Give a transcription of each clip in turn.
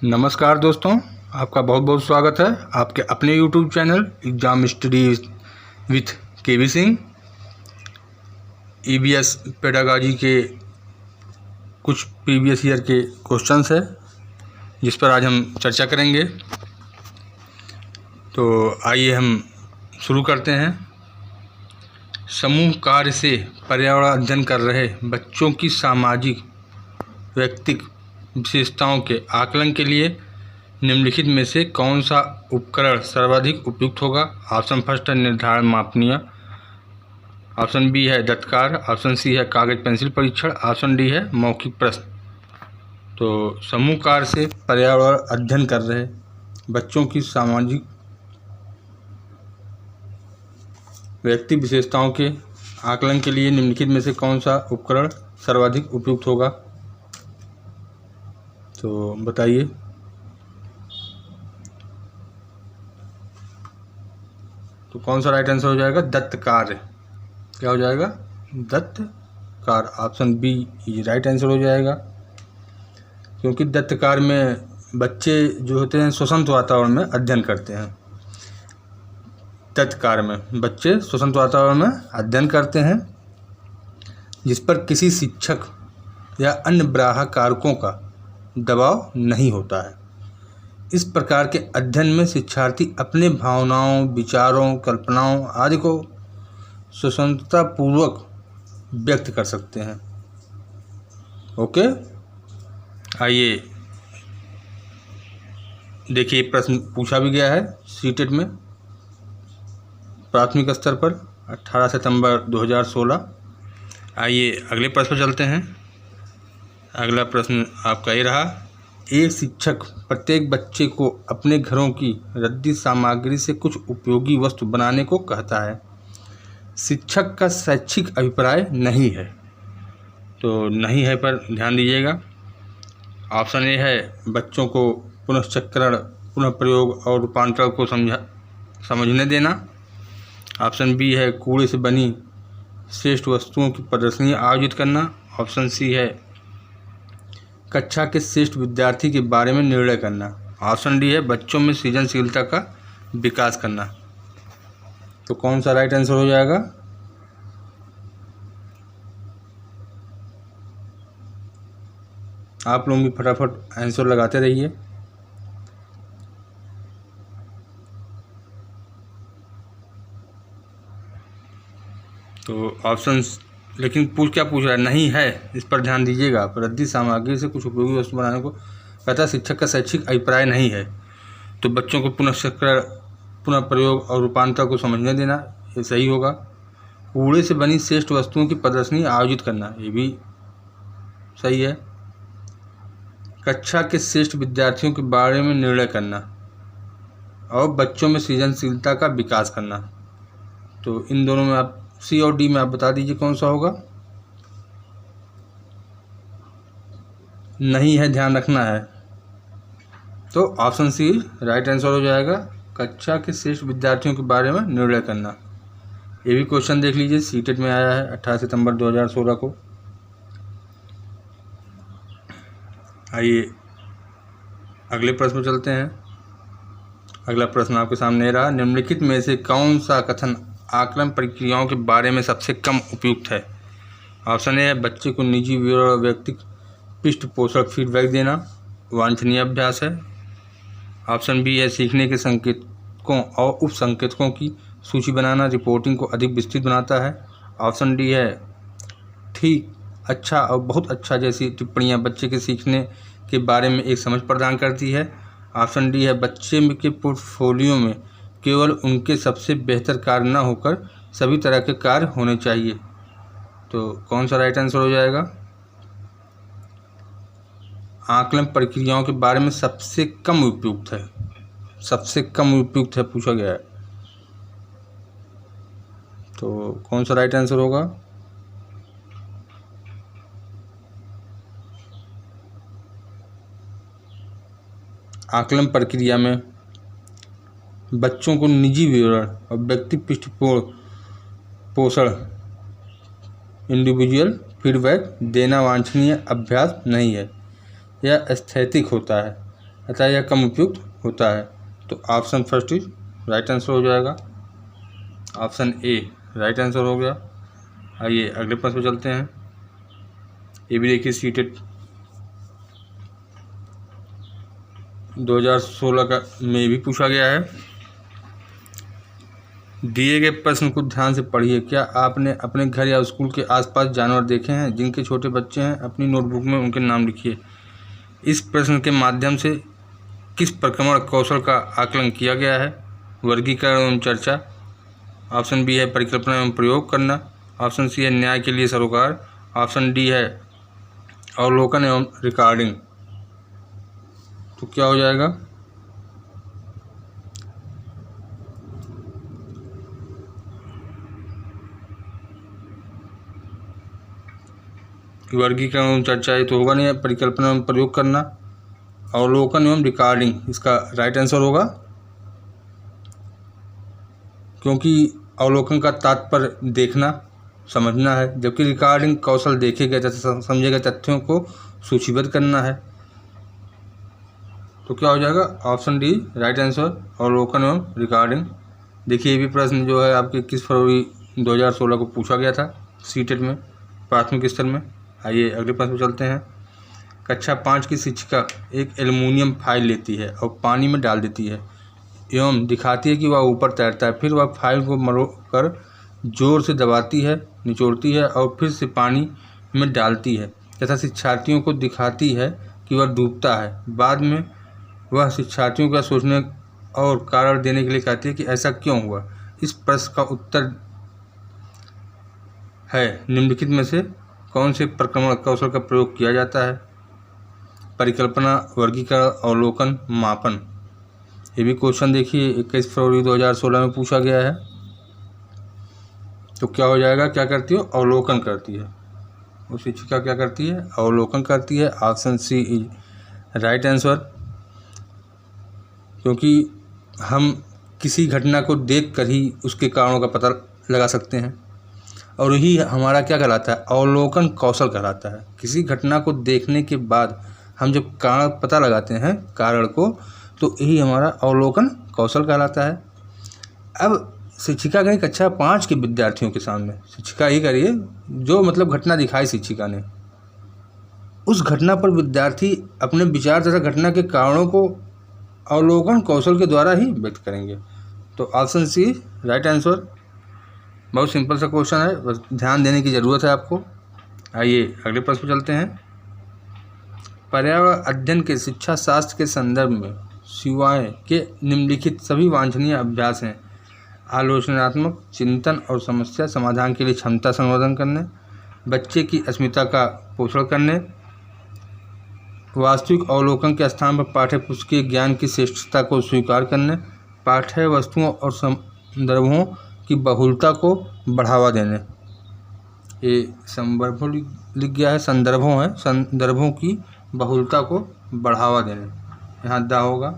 नमस्कार दोस्तों, आपका बहुत बहुत स्वागत है आपके अपने YouTube channel exam studies with K V Singh. EBS pedagogy के कुछ प्रीवियस ईयर के क्वेश्चंस है जिस पर आज हम चर्चा करेंगे। तो आइए हम शुरू करते हैं। समूह कार्य से पर्यावरण अध्ययन कर रहे बच्चों की सामाजिक व्यक्तिक विशेषताओं के आकलन के लिए निम्नलिखित में से कौन सा उपकरण सर्वाधिक उपयुक्त होगा। ऑप्शन फर्स्ट है निर्धारण मापनीय, ऑप्शन बी है दत्तकार, ऑप्शन सी है कागज पेंसिल परीक्षण, ऑप्शन डी है मौखिक प्रश्न। तो समूह कार्य से पर्यावरण अध्ययन कर रहे बच्चों की सामाजिक व्यक्ति विशेषताओं के आकलन के लिए निम्नलिखित में से कौन सा उपकरण सर्वाधिक उपयुक्त होगा। तो बताइए। तो कौन सा राइट आंसर हो जाएगा? दत्त कार्य। क्या हो जाएगा? दत्त कार्य। ऑप्शन बी ये राइट आंसर हो जाएगा, क्योंकि दत्त कार्य में बच्चे जो होते हैं स्वतंत्र वातावरण में अध्ययन करते हैं। दत्त कार्य में बच्चे स्वतंत्र वातावरण में अध्ययन करते हैं जिस पर किसी शिक्षक या अन्य बाह्य कारकों का दबाव नहीं होता है। इस प्रकार के अध्ययन में शिक्षार्थी अपने भावनाओं, विचारों, कल्पनाओं आदि को स्वतंत्रतापूर्वक व्यक्त कर सकते हैं। ओके, आइए देखिए, प्रश्न पूछा भी गया है सीटेट में प्राथमिक स्तर पर 18 सितंबर 2016। आइए अगले प्रश्न पर चलते हैं। अगला प्रश्न आपका ये रहा। एक शिक्षक प्रत्येक बच्चे को अपने घरों की रद्दी सामग्री से कुछ उपयोगी वस्तु बनाने को कहता है। शिक्षक का शैक्षिक अभिप्राय नहीं है। तो नहीं है पर ध्यान दीजिएगा। ऑप्शन ए है बच्चों को पुनश्चक्रण, पुनः प्रयोग और रूपांतरण को समझने देना। ऑप्शन बी है कूड़े से बनी श्रेष्ठ वस्तुओं की प्रदर्शनी आयोजित करना। ऑप्शन सी है कक्षा के श्रेष्ठ विद्यार्थी के बारे में निर्णय करना। ऑप्शन डी है बच्चों में सृजनशीलता का विकास करना। तो कौन सा राइट आंसर हो जाएगा? आप लोग भी फटाफट आंसर लगाते रहिए। तो ऑप्शन लेकिन क्या पूछ रहा है? नहीं है, इस पर ध्यान दीजिएगा। रद्दी सामग्री से कुछ उपयोगी वस्तु बनाने को कहता है। शिक्षक का शैक्षिक अभिप्राय नहीं है। तो बच्चों को पुनश्चक्रण, पुनः प्रयोग और रूपांतर को समझने देना, ये सही होगा। कूड़े से बनी श्रेष्ठ वस्तुओं की प्रदर्शनी आयोजित करना, ये भी सही है। कक्षा के श्रेष्ठ विद्यार्थियों के बारे में निर्णय करना और बच्चों में सृजनशीलता का विकास करना। तो इन दोनों में आप सी और डी में आप बता दीजिए कौन सा होगा। नहीं है, ध्यान रखना है। तो ऑप्शन सी राइट आंसर हो जाएगा। कक्षा के श्रेष्ठ विद्यार्थियों के बारे में निर्णय करना। ये भी क्वेश्चन देख लीजिए, सीटेट में आया है 18 सितंबर 2016 को। आइए अगले प्रश्न पर चलते हैं। अगला प्रश्न आपके सामने रहा। निम्नलिखित में से कौन सा कथन आकलन प्रक्रियाओं के बारे में सबसे कम उपयुक्त है। ऑप्शन ए है बच्चे को निजी विवरण और व्यक्तिगत पृष्ठपोषक फीडबैक देना वांछनीय अभ्यास है। ऑप्शन बी है सीखने के संकेतकों और उप संकेतकों की सूची बनाना रिपोर्टिंग को अधिक विस्तृत बनाता है। ऑप्शन डी है ठीक, अच्छा और बहुत अच्छा जैसी टिप्पणियां बच्चे के सीखने के बारे में एक समझ प्रदान करती है। ऑप्शन डी है बच्चे के पोर्टफोलियो में केवल उनके सबसे बेहतर कार्य न होकर सभी तरह के कार्य होने चाहिए। तो कौन सा राइट आंसर हो जाएगा? आकलन प्रक्रियाओं के बारे में सबसे कम उपयुक्त है, सबसे कम उपयुक्त है पूछा गया है। तो कौन सा राइट आंसर होगा? आकलन प्रक्रिया में बच्चों को निजी विवरण और व्यक्ति पृष्ठपोषण इंडिविजुअल फीडबैक देना वांछनीय अभ्यास नहीं है, यह एस्थेटिक होता है। अतः यह कम उपयुक्त होता है। तो option first is right answer हो जाएगा। ऑप्शन ए राइट आंसर हो गया। आइए अगले प्रश्न पर चलते हैं। ये भी देखिए सीटेट 2016 का में भी पूछा गया है। दिए गए प्रश्न को ध्यान से पढ़िए। क्या आपने अपने घर या स्कूल के आसपास जानवर देखे हैं जिनके छोटे बच्चे हैं? अपनी नोटबुक में उनके नाम लिखिए। इस प्रश्न के माध्यम से किस प्रक्रमण कौशल का आकलन किया गया है? वर्गीकरण एवं चर्चा। ऑप्शन बी है परिकल्पना एवं प्रयोग करना। ऑप्शन सी है न्याय के लिए सरोकार। ऑप्शन डी है अवलोकन एवं रिकॉर्डिंग। तो क्या हो जाएगा? वर्गीकरण एवं चर्चा ये तो होगा नहीं है। परिकल्पना एवं प्रयोग करना, अवलोकन एवं रिकॉर्डिंग इसका राइट आंसर होगा, क्योंकि अवलोकन का तात्पर्य देखना समझना है, जबकि रिकॉर्डिंग कौशल देखे गए तथा समझे गए तथ्यों को सूचीबद्ध करना है। तो क्या हो जाएगा? ऑप्शन डी राइट आंसर, अवलोकन एवं रिकॉर्डिंग। देखिए ये भी प्रश्न जो है आपके 21 फरवरी 2016 को पूछा गया था सीटेट में प्राथमिक स्तर में। आइए अगले प्रश्न पर चलते हैं। कक्षा 5 की शिक्षिका एक एल्युमिनियम फाइल लेती है और पानी में डाल देती है एवं दिखाती है कि वह ऊपर तैरता है। फिर वह फाइल को मरोड़ कर जोर से दबाती है, निचोड़ती है और फिर से पानी में डालती है तथा शिक्षार्थियों को दिखाती है कि वह डूबता है। बाद में वह शिक्षार्थियों का सोचने और कारण देने के लिए कहती है कि ऐसा क्यों हुआ। इस प्रश्न का उत्तर है निम्नलिखित में से कौन से प्रक्रमण कौशल का प्रयोग किया जाता है? परिकल्पना, वर्गीकरण, अवलोकन, मापन। ये भी क्वेश्चन देखिए 21 फरवरी 2016 में पूछा गया है। तो क्या हो जाएगा? क्या करती है? अवलोकन करती है। वो शिक्षिका क्या करती है? अवलोकन करती है। Option C is right answer, क्योंकि हम किसी घटना को देखकर ही उसके कारणों का पता लगा सकते हैं और यही हमारा क्या कहलाता है? अवलोकन कौशल कहलाता है। किसी घटना को देखने के बाद हम जब कारण पता लगाते हैं कारण को, तो यही हमारा अवलोकन कौशल कहलाता है। अब शिक्षिका गई कक्षा 5 के विद्यार्थियों के सामने, शिक्षिका ही करिए जो मतलब घटना दिखाई शिक्षिका ने, उस घटना पर विद्यार्थी अपने विचार तथा घटना के कारणों को अवलोकन कौशल के द्वारा ही व्यक्त करेंगे। तो ऑप्शन सी राइट आंसर। बहुत सिंपल सा क्वेश्चन है, बस ध्यान देने की ज़रूरत है आपको। आइए अगले प्रश्न पर चलते हैं। पर्यावरण अध्ययन के शिक्षा शास्त्र के संदर्भ में शिवाएँ के निम्नलिखित सभी वांछनीय अभ्यास हैं? आलोचनात्मक चिंतन और समस्या समाधान के लिए क्षमता संवर्धन करने, बच्चे की अस्मिता का पोषण करने, वास्तविक अवलोकन के स्थान पर पाठ्य पुस्तकीय ज्ञान की श्रेष्ठता को स्वीकार करने, पाठ्य वस्तुओं और संदर्भों की बहुलता को बढ़ावा देने। ये संदर्भों लिख गया है, संदर्भों है, संदर्भों की बहुलता को बढ़ावा देने, यहाँ दा होगा,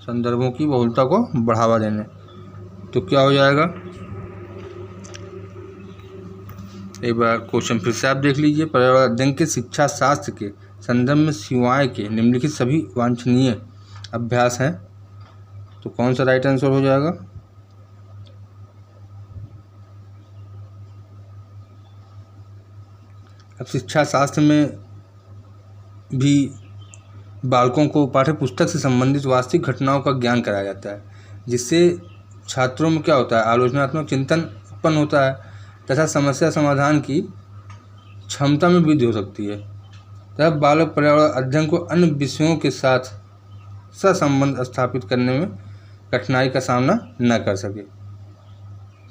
संदर्भों की बहुलता को बढ़ावा देने। तो क्या हो जाएगा? एक बार क्वेश्चन फिर से आप देख लीजिए। पर्यावरण अध्ययन के शिक्षा शास्त्र के संदर्भ में शिवाएँ के निम्नलिखित सभी वांछनीय अभ्यास हैं। तो कौन सा राइट आंसर हो जाएगा? अब शिक्षा शास्त्र में भी बालकों को पाठ्य पुस्तक से संबंधित वास्तविक घटनाओं का ज्ञान कराया जाता है, जिससे छात्रों में क्या होता है? आलोचनात्मक चिंतन उत्पन्न होता है तथा समस्या समाधान की क्षमता में वृद्धि हो सकती है। तब बालक पर्यावरण अध्ययन को अन्य विषयों के साथ सहसंबंध स्थापित करने में कठिनाई का सामना न कर सके।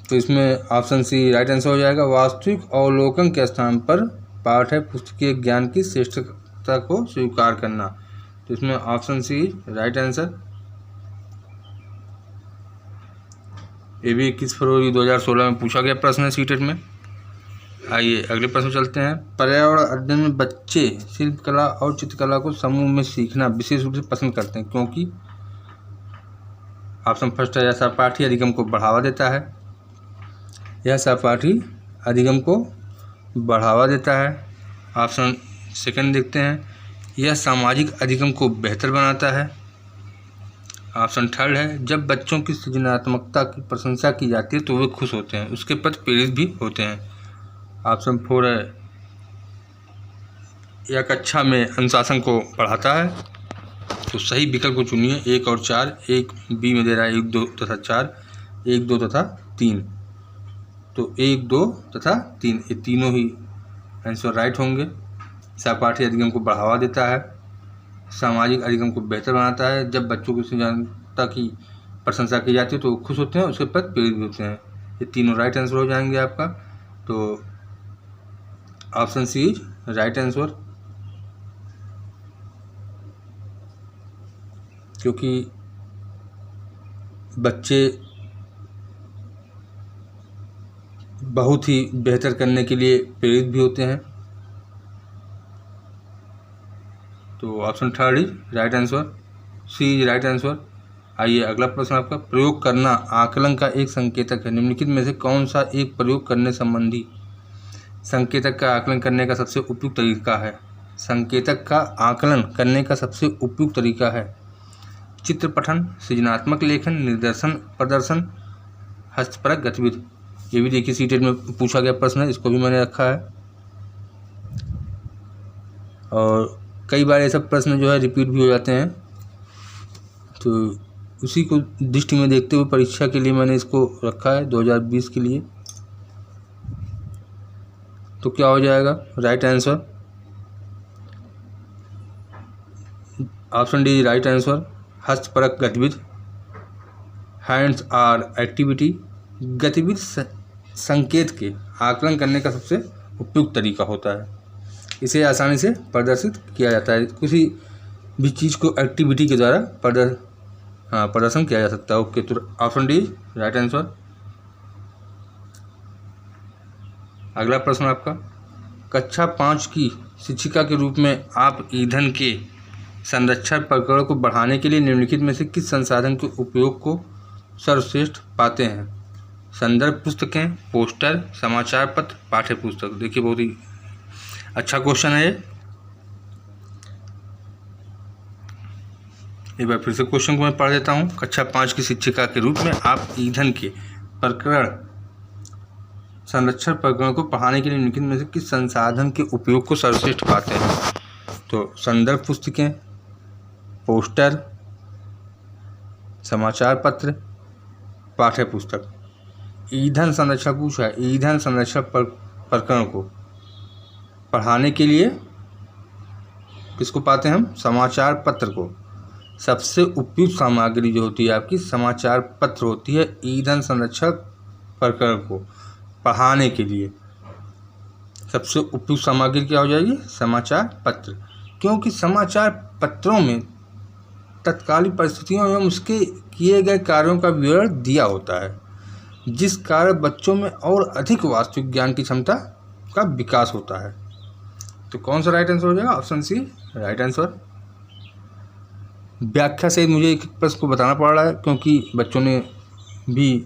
तो इसमें ऑप्शन सी राइट आंसर हो जाएगा। वास्तविक अवलोकन के स्थान पर पाठ्य पुस्तकीय ज्ञान की श्रेष्ठता को स्वीकार करना। तो इसमें ऑप्शन सी राइट आंसर। ये भी 21 फरवरी 2016 में पूछा गया प्रश्न है सीटेट में। आइए अगले प्रश्न चलते हैं। पर्यावरण अध्ययन में बच्चे शिल्पकला और चित्रकला को समूह में सीखना विशेष रूप से पसंद करते हैं, क्योंकि ऑप्शन फर्स्ट है यह सहपाठी अधिगम को बढ़ावा देता है, यह सहपाठी अधिगम को बढ़ावा देता है। ऑप्शन सेकंड देखते हैं, यह सामाजिक अधिगम को बेहतर बनाता है। ऑप्शन थर्ड है, जब बच्चों की सृजनात्मकता की प्रशंसा की जाती है तो वे खुश होते हैं, उसके प्रति प्रेरित भी होते हैं। ऑप्शन फोर है, यह कक्षा में अनुशासन को बढ़ाता है। तो सही विकल्प को चुनिए, 1 और 4। एक बी में दे रहा है 1, 2 तथा 4, 1, 2 तथा 3। तो 1, 2 तथा 3 ये तीनों ही आंसर राइट होंगे। सहपाठी अधिगम को बढ़ावा देता है, सामाजिक अधिगम को बेहतर बनाता है, जब बच्चों की सृजनात्मकता की प्रशंसा की जाती है तो वो खुश होते हैं, उसके प्रति प्रेरित भी होते हैं। ये तीनों राइट आंसर हो जाएंगे आपका। तो option C is right answer, क्योंकि बच्चे बहुत ही बेहतर करने के लिए प्रेरित भी होते हैं। तो option third is right answer, C is right answer. आइए अगला प्रश्न आपका, प्रयोग करना आकलन का एक संकेतक है, निम्नलिखित में से कौन सा एक प्रयोग करने संबंधी संकेतक का आकलन करने का सबसे उपयुक्त तरीका है? संकेतक का आकलन करने का सबसे उपयुक्त तरीका है चित्र पठन, सृजनात्मक लेखन, निर्देशन प्रदर्शन, हस्तपरक गतिविधि। ये भी देखिए सीटेट में पूछा गया प्रश्न है, इसको भी मैंने रखा है। और कई बार ऐसा प्रश्न जो है रिपीट भी हो जाते हैं, तो उसी को दृष्टि में देखते हुए परीक्षा के लिए मैंने इसको रखा है 2020 के लिए। तो क्या हो जाएगा right answer? Option D right answer, हस्तपरक गतिविधि, हैंड्स आर एक्टिविटी। गतिविधि संकेत के आकलन करने का सबसे उपयुक्त तरीका होता है, इसे आसानी से प्रदर्शित किया जाता है। किसी भी चीज़ को एक्टिविटी के द्वारा प्रदर्शन किया जा सकता है। ओके, तो ऑप्शन डी राइट आंसर। अगला प्रश्न आपका, कक्षा 5 की शिक्षिका के रूप में आप ईंधन के संरक्षण प्रकरण को बढ़ाने के लिए निम्नलिखित में से किस संसाधन के उपयोग को सर्वश्रेष्ठ पाते हैं? संदर्भ पुस्तकें, पोस्टर, समाचार पत्र, पाठ्य पुस्तक। देखिए बहुत ही अच्छा क्वेश्चन है ये। एक बार फिर से क्वेश्चन को मैं पढ़ देता हूँ। कक्षा 5 की शिक्षिका के रूप में आप ईंधन के प्रकरण संरक्षण प्रकरण को पढ़ाने के लिए निम्नलिखित में से किस संसाधन के उपयोग को सर्वश्रेष्ठ पाते हैं? तो संदर्भ पुस्तकें, पोस्टर, समाचार पत्र, पाठ्य पुस्तक। ईंधन संरक्षण पूछा है, ईंधन संरक्षण प्रकरण को पढ़ाने के लिए किसको पाते हैं हम? समाचार पत्र को। सबसे उपयुक्त सामग्री जो होती है आपकी समाचार पत्र होती है ईंधन संरक्षण प्रकरण को पढ़ाने के लिए। सबसे उपयुक्त सामग्री क्या हो जाएगी? समाचार पत्र, क्योंकि समाचार पत्रों में तत्कालीन परिस्थितियों एवं उसके किए गए कार्यों का विवरण दिया होता है, जिस कारण बच्चों में और अधिक वास्तविक ज्ञान की क्षमता का विकास होता है। तो कौन सा राइट आंसर हो जाएगा? Option C right answer. व्याख्या सहित मुझे एक प्रश्न को बताना पड़ रहा है, क्योंकि बच्चों ने भी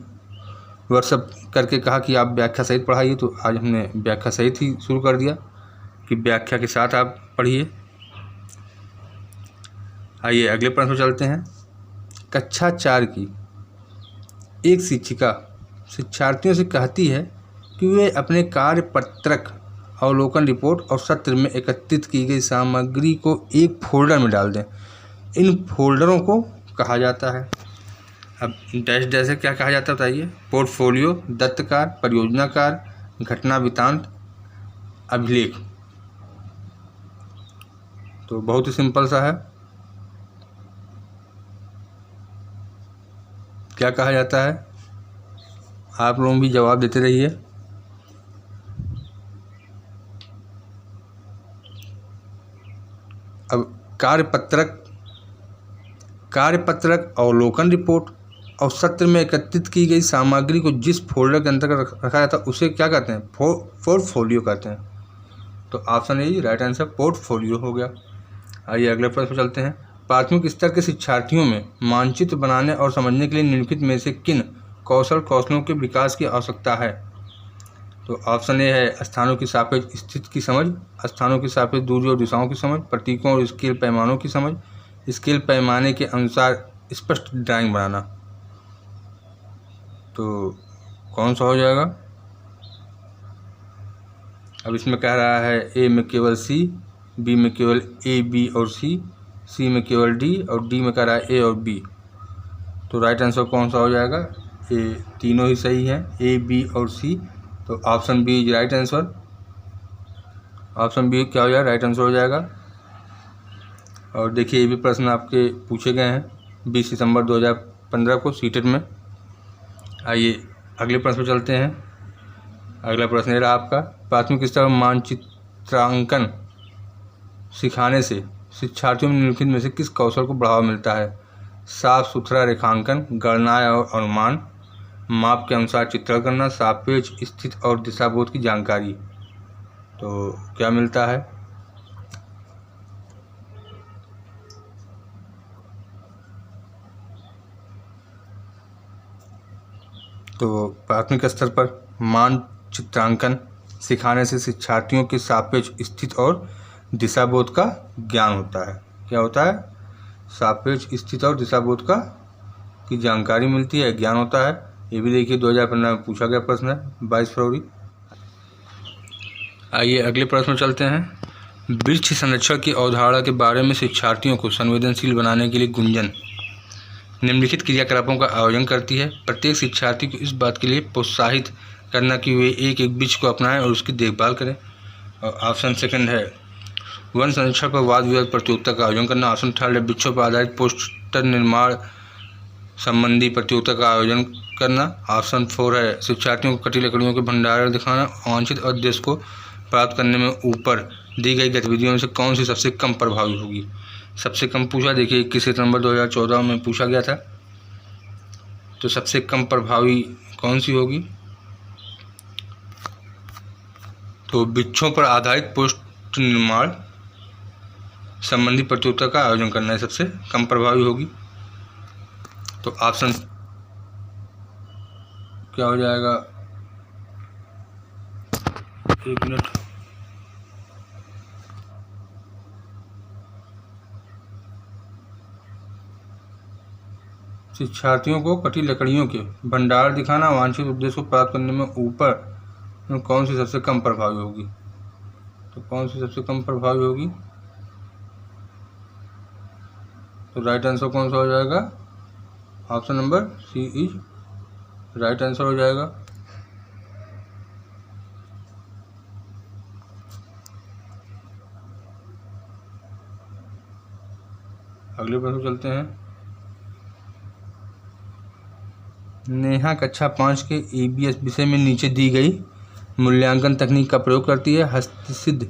व्हाट्सएप करके कहा कि आप व्याख्या सहित पढ़ाइए, तो आज हमने व्याख्या सहित ही शुरू कर दिया कि व्याख्या के साथ आप पढ़िए। आइए अगले प्रश्न पर चलते हैं। कक्षा 4 की एक शिक्षिका शिक्षार्थियों से कहती है कि वे अपने कार्य पत्रक, अवलोकन रिपोर्ट और सत्र में एकत्रित की गई सामग्री को एक फोल्डर में डाल दें। इन फोल्डरों को कहा जाता है, अब डैश डैश से क्या कहा जाता है बताइए? पोर्टफोलियो, दत्तकार, परियोजना कार्य, घटना वृत्तांत, अभिलेख। तो बहुत ही सिंपल सा है, क्या कहा जाता है? आप लोग भी जवाब देते रहिए। अब कार्यपत्रक, अवलोकन रिपोर्ट और सत्र में एकत्रित की गई सामग्री को जिस फोल्डर के अंतर्गत रखा जाता है उसे क्या कहते हैं? पोर्टफोलियो कहते हैं। तो option A right answer portfolio हो गया। आइए अगले प्रश्न पर चलते हैं। प्राथमिक स्तर के शिक्षार्थियों में मानचित्र बनाने और समझने के लिए निम्नलिखित में से किन कौशलों के विकास की आवश्यकता है? तो ऑप्शन ए है स्थानों की सापेक्ष स्थिति की समझ, स्थानों की सापेक्ष दूरी और दिशाओं की समझ, प्रतीकों और स्केल पैमानों की समझ, स्केल पैमाने के अनुसार स्पष्ट ड्राइंग बनाना। तो कौन सा हो जाएगा? अब इसमें कह रहा है ए में केवल सी, बी में केवल ए, बी और सी में केवल डी और डी में कह रहा है ए और बी। तो राइट आंसर कौन सा हो जाएगा? ए, तीनों ही सही हैं, ए, बी और सी। तो option B is right answer. Option B क्या हो जाएगा? राइट आंसर हो जाएगा। और देखिए ये भी प्रश्न आपके पूछे गए हैं 20 सितंबर 2015 को सीटेट में। आइए अगले प्रश्न पर चलते हैं। अगला प्रश्न ये रहा आपका, प्राथमिक स्तर मानचित्रांकन सिखाने से शिक्षार्थियों में निम्नलिखित में से किस कौशल को बढ़ावा मिलता है? साफ सुथरा रेखांकन, गणनाएं और अनुमान, माप के अनुसार चित्रण करना, सापेक्ष स्थिति और दिशाबोध की जानकारी। तो क्या मिलता है? तो प्राथमिक स्तर पर मानचित्रांकन सिखाने से शिक्षार्थियों के सापेक्ष स्थिति और दिशाबोध का ज्ञान होता है। क्या होता है? सापेक्ष स्थिति और दिशाबोध का की जानकारी मिलती है, ज्ञान होता है। ये भी देखिए 2015 में पूछा गया प्रश्न है 22 फरवरी। आइए अगले प्रश्न में चलते हैं। वृक्ष संरक्षण की अवधारणा के बारे में शिक्षार्थियों को संवेदनशील बनाने के लिए गुंजन निम्नलिखित क्रियाकलापों का आयोजन करती है। प्रत्येक शिक्षार्थी को इस बात के लिए प्रोत्साहित करना कि वे एक एक वृक्ष को अपनाएं और उसकी देखभाल करें। और ऑप्शन सेकंड है वन संरक्षण पर वाद विवाद प्रतियोगिता का आयोजन करना। ऑप्शन थर्ड है वृक्षों पर आधारित पोस्टर निर्माण संबंधी प्रतियोगिता का आयोजन करना। ऑप्शन फोर है शिक्षार्थियों को कटी लकड़ियों के भंडारण दिखाना। वांछित उद्देश्य को प्राप्त करने में ऊपर दी गई गतिविधियों में से कौन सी सबसे कम प्रभावी होगी? सबसे कम पूछा, देखिए 21 सितंबर 2014 में पूछा गया था। तो सबसे कम प्रभावी कौन सी होगी? तो वृक्षों पर आधारित पोस्टर निर्माण संबंधी प्रतियोगिता का आयोजन करना है, सबसे कम प्रभावी होगी। तो ऑप्शन क्या हो जाएगा? एक मिनट। शिक्षार्थियों को कटी लकड़ियों के भंडार दिखाना, वांछित उद्देश्य को प्राप्त करने में ऊपर कौन सी सबसे कम प्रभावी होगी? तो कौन सी सबसे कम प्रभावी होगी? तो राइट आंसर कौन सा हो जाएगा? Option number C is right answer हो जाएगा। अगले प्रश्न चलते हैं। नेहा कक्षा 5 के EBS विषय में नीचे दी गई मूल्यांकन तकनीक का प्रयोग करती है। हस्तसिद्ध,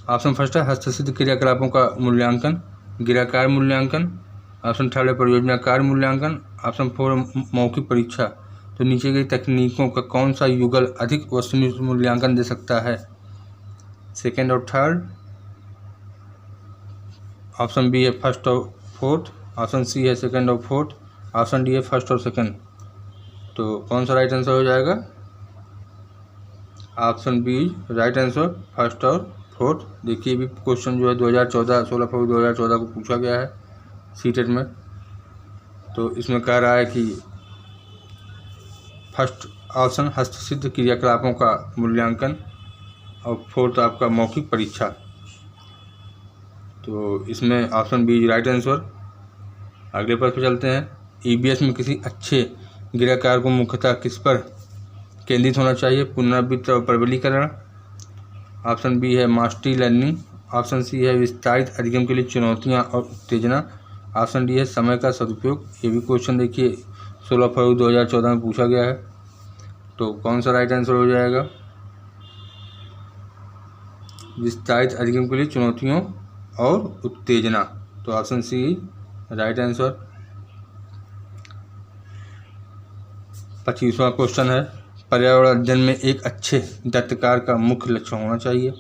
ऑप्शन फर्स्ट है हस्तसिद्ध क्रियाकलापों का मूल्यांकन, गिराकार मूल्यांकन। ऑप्शन थर्ड है परियोजना कार्य मूल्यांकन। ऑप्शन फोर मौखिक परीक्षा। तो नीचे गई तकनीकों का कौन सा युगल अधिक वस्तुनिष्ठ मूल्यांकन दे सकता है? सेकेंड और थर्ड। ऑप्शन बी है फर्स्ट और फोर्थ। ऑप्शन सी है सेकेंड और फोर्थ। ऑप्शन डी है फर्स्ट और सेकेंड। तो कौन सा राइट आंसर हो जाएगा? Option B right answer, first और फोर्थ। देखिए भी क्वेश्चन जो है 2014 16 फरवरी 2014 को पूछा गया है सीटेट में। तो इसमें कह रहा है कि फर्स्ट ऑप्शन हस्तसिद्ध क्रियाकलापों का मूल्यांकन और फोर्थ आपका मौखिक परीक्षा। तो इसमें ऑप्शन बी राइट आंसर। अगले प्रश्न पर चलते हैं। EBS में किसी अच्छे गिराकार को मुख्यतः किस पर केंद्रित होना चाहिए? पुनरावृत्ति और प्रबलीकरण। ऑप्शन बी है मास्टरी लर्निंग। ऑप्शन सी है विस्तारित अधिगम के लिए चुनौतियां और उत्तेजना। ऑप्शन डी है समय का सदुपयोग। ये भी क्वेश्चन देखिए 16 फरवरी 2014 में पूछा गया है। तो कौन सा राइट आंसर हो जाएगा? विस्तारित अधिगम के लिए चुनौतियों और उत्तेजना। तो ऑप्शन सी राइट आंसर। 25वां क्वेश्चन है। पर्यावरण अध्ययन में एक अच्छे दत्तकार का मुख्य लक्ष्य होना चाहिए।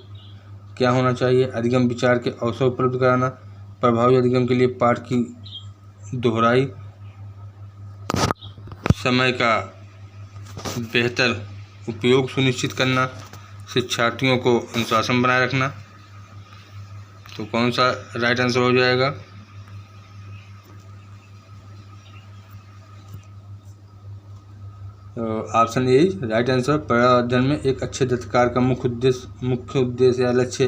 क्या होना चाहिए? अधिगम विचार के अवसर उपलब्ध कराना, प्रभावी अधिगम के लिए पाठ की दोहराई, समय का बेहतर उपयोग सुनिश्चित करना, शिक्षार्थियों को अनुशासन बनाए रखना। तो कौन सा राइट आंसर हो जाएगा? Option A right answer. पर्यावरण अध्ययन में एक अच्छे दस्तकार का मुख्य उद्देश्य या लक्ष्य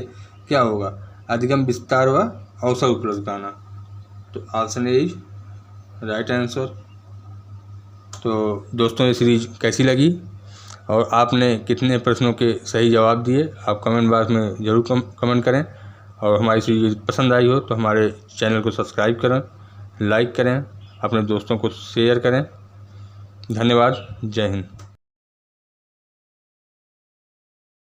क्या होगा? अधिगम, विस्तार व अवसर उपलब्ध कराना। तो ऑप्शन ए राइट आंसर। तो दोस्तों, ये सीरीज कैसी लगी और आपने कितने प्रश्नों के सही जवाब दिए, आप कमेंट बॉक्स में ज़रूर कमेंट करें। और हमारी सीरीज पसंद आई हो तो हमारे चैनल को सब्सक्राइब करें, लाइक करें, अपने दोस्तों को शेयर करें। धन्यवाद। जय हिंद।